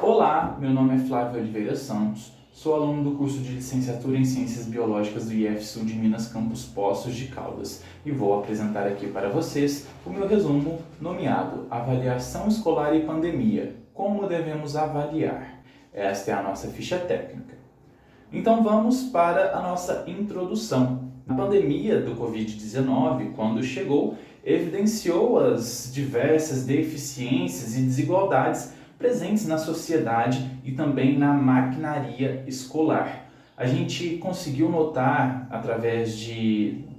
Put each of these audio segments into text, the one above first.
Olá, meu nome é Flávio Oliveira Santos, sou aluno do curso de Licenciatura em Ciências Biológicas do IF-Sul de Minas Campus Poços de Caldas e vou apresentar aqui para vocês o meu resumo nomeado Avaliação Escolar e Pandemia, como devemos avaliar. Esta é a nossa ficha técnica. Então vamos para a nossa introdução. A pandemia do Covid-19, quando chegou, evidenciou as diversas deficiências e desigualdades presentes na sociedade e também na maquinaria escolar. A gente conseguiu notar, através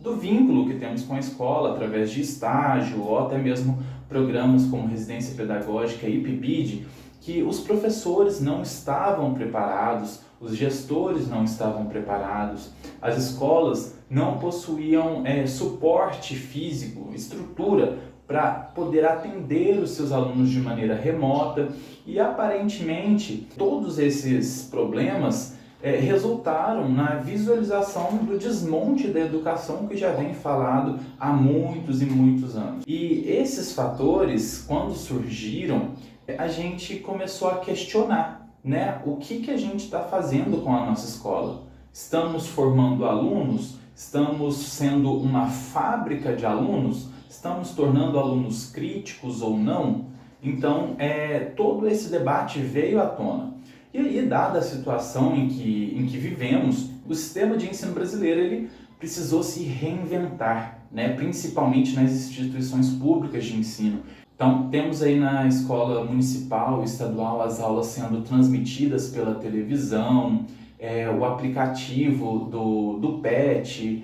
do vínculo que temos com a escola, através de estágio ou até mesmo programas como Residência Pedagógica e PIBID, que os professores não estavam preparados, os gestores não estavam preparados, as escolas não possuíam suporte físico, estrutura para poder atender os seus alunos de maneira remota e aparentemente todos esses problemas resultaram na visualização do desmonte da educação que já vem falado há muitos e muitos anos. E esses fatores, quando surgiram, a gente começou a questionar, né? O que a gente está fazendo com a nossa escola? Estamos formando alunos? Estamos sendo uma fábrica de alunos? Estamos tornando alunos críticos ou não? Então, todo esse debate veio à tona. E aí, dada a situação em que vivemos, o sistema de ensino brasileiro ele precisou se reinventar, né? Principalmente nas instituições públicas de ensino. Então, temos aí na escola municipal e estadual as aulas sendo transmitidas pela televisão, o aplicativo do PET,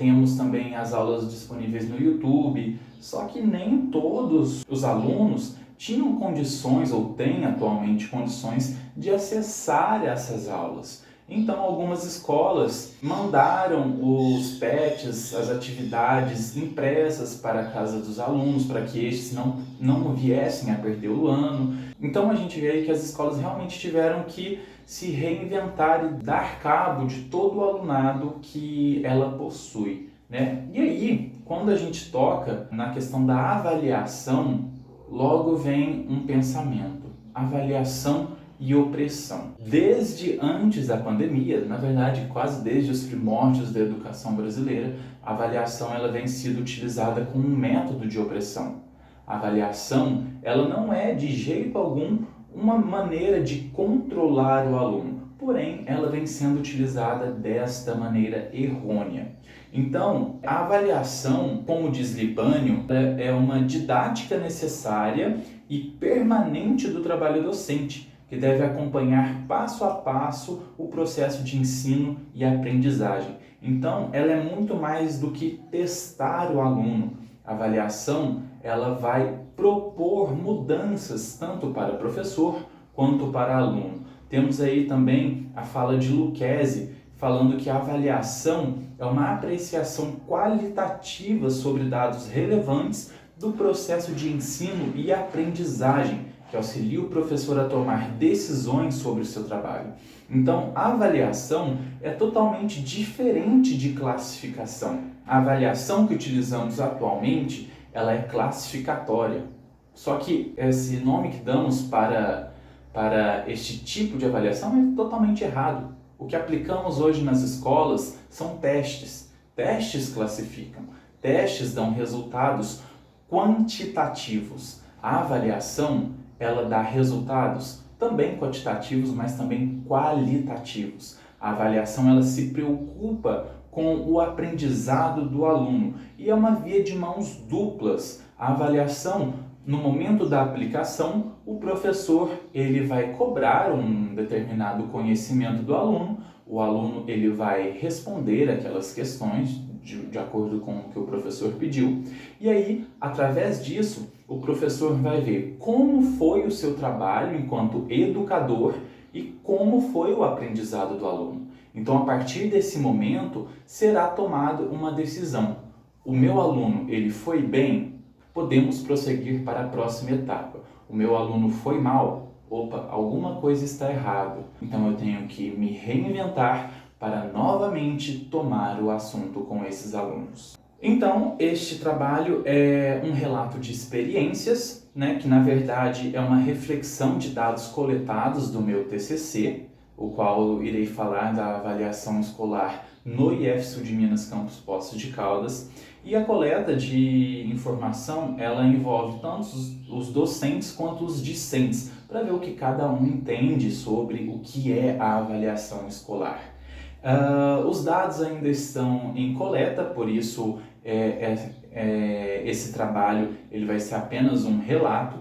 temos também as aulas disponíveis no YouTube, só que nem todos os alunos tinham condições ou têm atualmente condições de acessar essas aulas. Então, algumas escolas mandaram os PETs, as atividades impressas para a casa dos alunos, para que estes não viessem a perder o ano. Então, a gente vê aí que as escolas realmente tiveram que se reinventar e dar cabo de todo o alunado que ela possui, né? E aí, quando a gente toca na questão da avaliação, logo vem um pensamento: avaliação e opressão. Desde antes da pandemia, na verdade quase desde os primórdios da educação brasileira, a avaliação ela vem sendo utilizada como um método de opressão. A avaliação ela não é de jeito algum uma maneira de controlar o aluno, porém ela vem sendo utilizada desta maneira errônea. Então, a avaliação, como diz Libânio, é uma didática necessária e permanente do trabalho docente, que deve acompanhar passo a passo o processo de ensino e aprendizagem. Então, ela é muito mais do que testar o aluno. A avaliação, ela vai propor mudanças tanto para professor quanto para aluno. Temos aí também a fala de Lucchesi, falando que a avaliação é uma apreciação qualitativa sobre dados relevantes do processo de ensino e aprendizagem, que auxilia o professor a tomar decisões sobre o seu trabalho. Então, a avaliação é totalmente diferente de classificação. A avaliação que utilizamos atualmente, ela é classificatória. Só que esse nome que damos para este tipo de avaliação é totalmente errado. O que aplicamos hoje nas escolas são testes. Testes classificam. Testes dão resultados quantitativos. A avaliação ela dá resultados também quantitativos, mas também qualitativos. A avaliação ela se preocupa com o aprendizado do aluno e é uma via de mãos duplas. A avaliação, no momento da aplicação, o professor ele vai cobrar um determinado conhecimento do aluno, o aluno ele vai responder aquelas questões de acordo com o que o professor pediu, e aí, através disso, o professor vai ver como foi o seu trabalho enquanto educador e como foi o aprendizado do aluno. Então, a partir desse momento, será tomada uma decisão. O meu aluno, ele foi bem? Podemos prosseguir para a próxima etapa. O meu aluno foi mal? Opa, alguma coisa está errada. Então, eu tenho que me reinventar para novamente tomar o assunto com esses alunos. Então, este trabalho é um relato de experiências né, que na verdade é uma reflexão de dados coletados do meu TCC, o qual eu irei falar da avaliação escolar no IF Sul de Minas Campus Poços de Caldas. E a coleta de informação, ela envolve tanto os docentes quanto os discentes, para ver o que cada um entende sobre o que é a avaliação escolar. Os dados ainda estão em coleta, por isso esse trabalho ele vai ser apenas um relato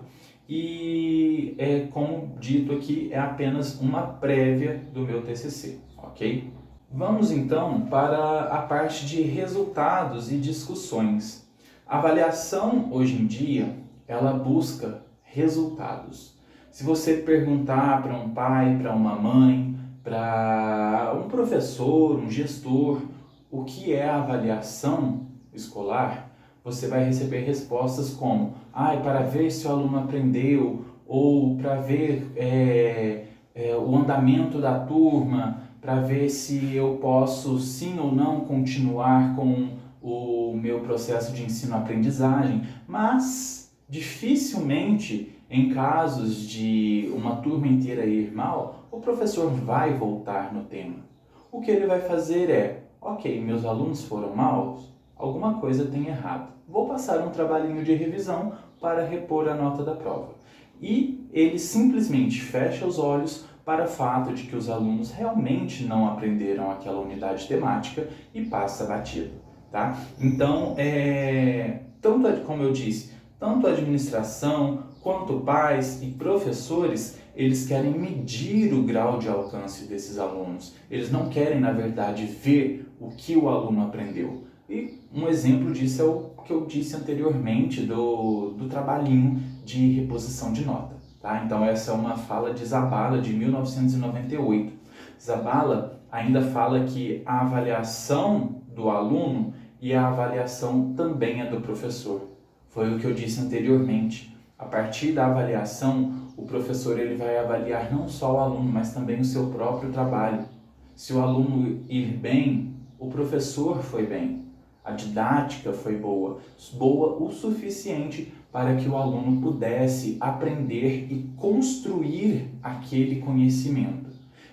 e, como dito aqui, é apenas uma prévia do meu TCC, ok? Vamos então para a parte de resultados e discussões. A avaliação hoje em dia, ela busca resultados. Se você perguntar para um pai, para uma mãe, para um professor, um gestor, o que é a avaliação escolar, você vai receber respostas como para ver se o aluno aprendeu, ou para ver o andamento da turma, para ver se eu posso sim ou não continuar com o meu processo de ensino-aprendizagem, mas dificilmente em casos de uma turma inteira ir mal, o professor vai voltar no tema. O que ele vai fazer é, ok, meus alunos foram maus, alguma coisa tem errado. Vou passar um trabalhinho de revisão para repor a nota da prova. E ele simplesmente fecha os olhos para o fato de que os alunos realmente não aprenderam aquela unidade temática e passa batido, tá? Então, tanto como eu disse, tanto a administração quanto pais e professores, eles querem medir o grau de alcance desses alunos. Eles não querem, na verdade, ver o que o aluno aprendeu. E um exemplo disso é o que eu disse anteriormente do trabalhinho de reposição de nota. Tá? Então essa é uma fala de Zabala de 1998. Zabala ainda fala que a avaliação do aluno e a avaliação também é do professor. Foi o que eu disse anteriormente. A partir da avaliação, o professor ele vai avaliar não só o aluno, mas também o seu próprio trabalho. Se o aluno ir bem, o professor foi bem. A didática foi boa o suficiente para que o aluno pudesse aprender e construir aquele conhecimento.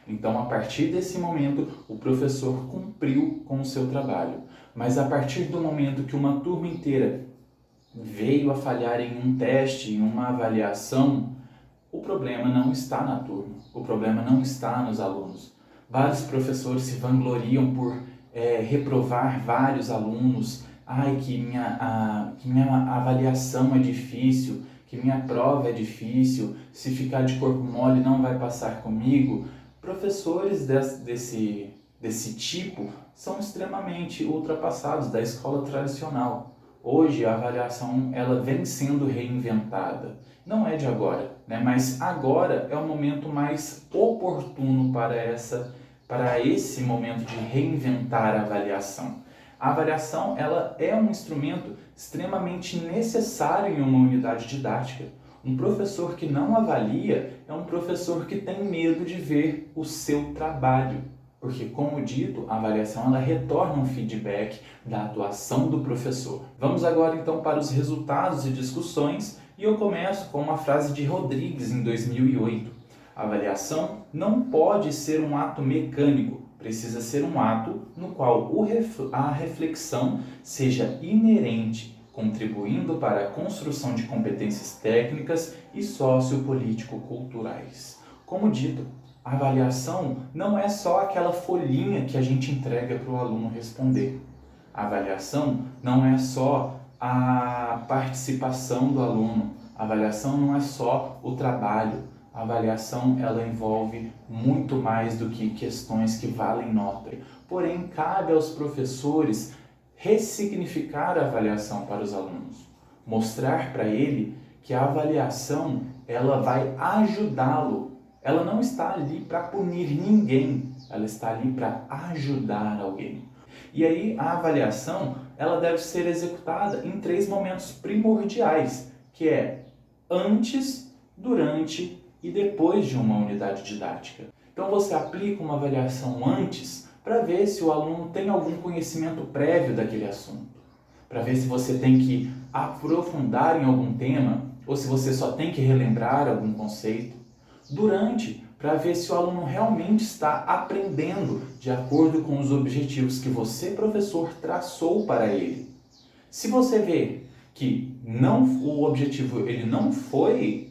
Então, a partir desse momento, o professor cumpriu com o seu trabalho. Mas a partir do momento que uma turma inteira veio a falhar em um teste, em uma avaliação, o problema não está na turma, o problema não está nos alunos. Vários professores se vangloriam por reprovar vários alunos, que minha avaliação é difícil, que minha prova é difícil, se ficar de corpo mole não vai passar comigo. Professores desse tipo são extremamente ultrapassados da escola tradicional. Hoje a avaliação ela vem sendo reinventada, não é de agora, né? Mas agora é o momento mais oportuno para esse momento de reinventar a avaliação. A avaliação ela é um instrumento extremamente necessário em uma unidade didática. Um professor que não avalia é um professor que tem medo de ver o seu trabalho. Porque, como dito, a avaliação ela retorna um feedback da atuação do professor. Vamos agora então para os resultados e discussões, e eu começo com uma frase de Rodrigues em 2008. A avaliação não pode ser um ato mecânico, precisa ser um ato no qual a reflexão seja inerente, contribuindo para a construção de competências técnicas e sociopolítico-culturais. Como dito, a avaliação não é só aquela folhinha que a gente entrega para o aluno responder. A avaliação não é só a participação do aluno. A avaliação não é só o trabalho. A avaliação ela envolve muito mais do que questões que valem nota. Porém, cabe aos professores ressignificar a avaliação para os alunos. Mostrar para ele que a avaliação ela vai ajudá-lo. Ela não está ali para punir ninguém, ela está ali para ajudar alguém. E aí a avaliação ela deve ser executada em 3 momentos primordiais, que é antes, durante e depois de uma unidade didática. Então você aplica uma avaliação antes para ver se o aluno tem algum conhecimento prévio daquele assunto, para ver se você tem que aprofundar em algum tema, ou se você só tem que relembrar algum conceito. Durante, para ver se o aluno realmente está aprendendo de acordo com os objetivos que você, professor, traçou para ele. Se você vê que o objetivo ele não foi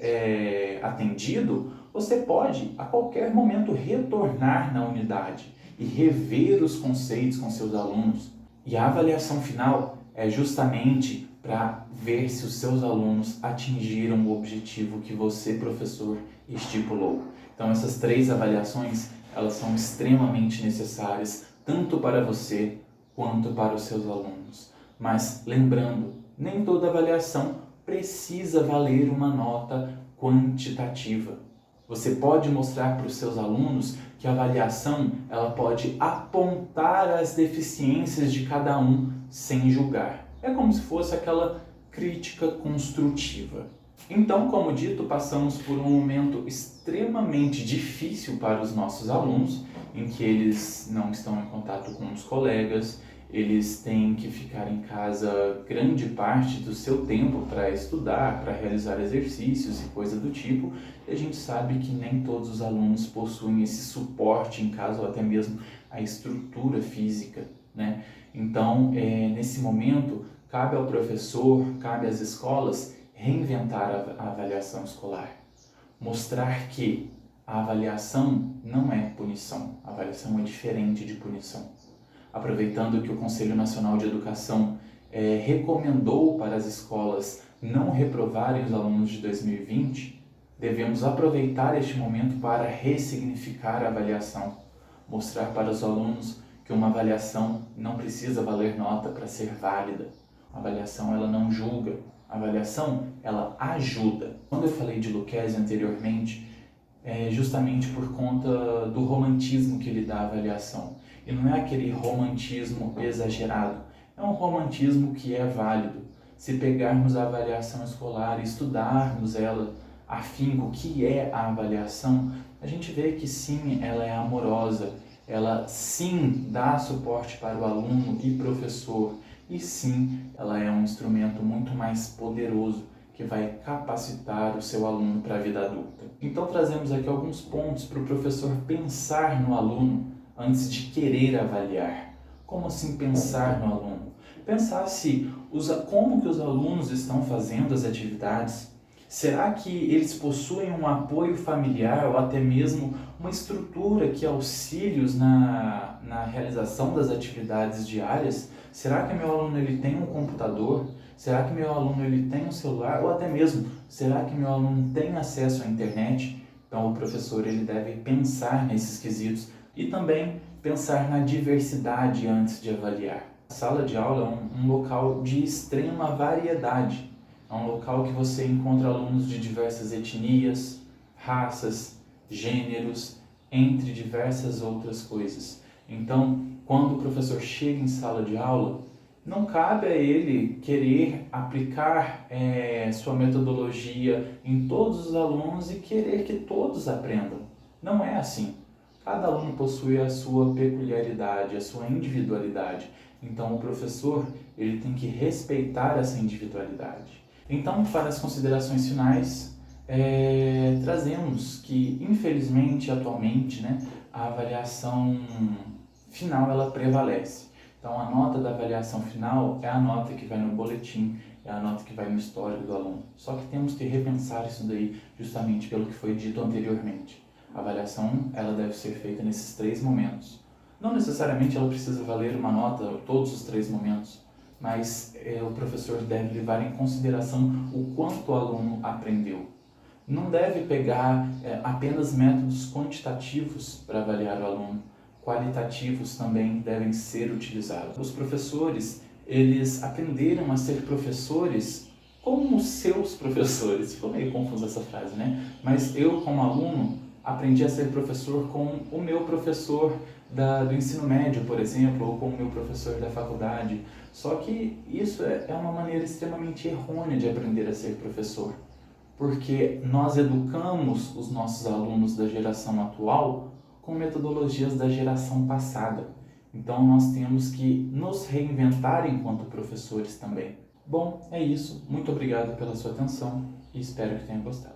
atendido, você pode a qualquer momento retornar na unidade e rever os conceitos com seus alunos. E a avaliação final é justamente para ver se os seus alunos atingiram o objetivo que você, professor, estipulou. Então essas 3 avaliações, elas são extremamente necessárias, tanto para você quanto para os seus alunos. Mas lembrando, nem toda avaliação precisa valer uma nota quantitativa. Você pode mostrar para os seus alunos que a avaliação ela pode apontar as deficiências de cada um sem julgar. É como se fosse aquela crítica construtiva. Então, como dito, passamos por um momento extremamente difícil para os nossos alunos, em que eles não estão em contato com os colegas, eles têm que ficar em casa grande parte do seu tempo para estudar, para realizar exercícios e coisa do tipo, e a gente sabe que nem todos os alunos possuem esse suporte em casa ou até mesmo a estrutura física, né? Então, nesse momento, cabe ao professor, cabe às escolas reinventar a avaliação escolar, mostrar que a avaliação não é punição, a avaliação é diferente de punição. Aproveitando que o Conselho Nacional de Educação recomendou para as escolas não reprovarem os alunos de 2020, devemos aproveitar este momento para ressignificar a avaliação, mostrar para os alunos que uma avaliação não precisa valer nota para ser válida. A avaliação ela não julga, a avaliação ela ajuda. Quando eu falei de Lucchesi anteriormente, é justamente por conta do romantismo que ele dá à avaliação. E não é aquele romantismo exagerado, é um romantismo que é válido. Se pegarmos a avaliação escolar e estudarmos ela afinco, o que é a avaliação, a gente vê que sim, ela é amorosa, ela sim dá suporte para o aluno e professor, e sim, ela é um instrumento muito mais poderoso que vai capacitar o seu aluno para a vida adulta. Então trazemos aqui alguns pontos para o professor pensar no aluno antes de querer avaliar. Como assim pensar no aluno? Pensar como que os alunos estão fazendo as atividades. Será que eles possuem um apoio familiar ou até mesmo uma estrutura que auxilie na realização das atividades diárias? Será que meu aluno ele tem um computador? Será que meu aluno ele tem um celular? Ou até mesmo, será que meu aluno tem acesso à internet? Então o professor ele deve pensar nesses quesitos e também pensar na diversidade antes de avaliar. A sala de aula é um local de extrema variedade. É um local que você encontra alunos de diversas etnias, raças, gêneros, entre diversas outras coisas. Então, quando o professor chega em sala de aula, não cabe a ele querer aplicar sua metodologia em todos os alunos e querer que todos aprendam. Não é assim. Cada aluno possui a sua peculiaridade, a sua individualidade. Então, o professor ele tem que respeitar essa individualidade. Então, para as considerações finais, trazemos que, infelizmente, atualmente, a avaliação final ela prevalece. Então, a nota da avaliação final é a nota que vai no boletim, é a nota que vai no histórico do aluno. Só que temos que repensar isso daí justamente pelo que foi dito anteriormente. A avaliação ela deve ser feita nesses 3 momentos. Não necessariamente ela precisa valer uma nota todos os 3 momentos, mas o professor deve levar em consideração o quanto o aluno aprendeu. Não deve pegar apenas métodos quantitativos para avaliar o aluno. Qualitativos também devem ser utilizados. Os professores, eles aprenderam a ser professores como seus professores. Ficou meio confusa essa frase, né? Mas eu, como aluno, aprendi a ser professor com o meu professor do ensino médio, por exemplo, ou com o meu professor da faculdade. Só que isso é uma maneira extremamente errônea de aprender a ser professor, porque nós educamos os nossos alunos da geração atual com metodologias da geração passada. Então nós temos que nos reinventar enquanto professores também. Bom, é isso. Muito obrigado pela sua atenção e espero que tenha gostado.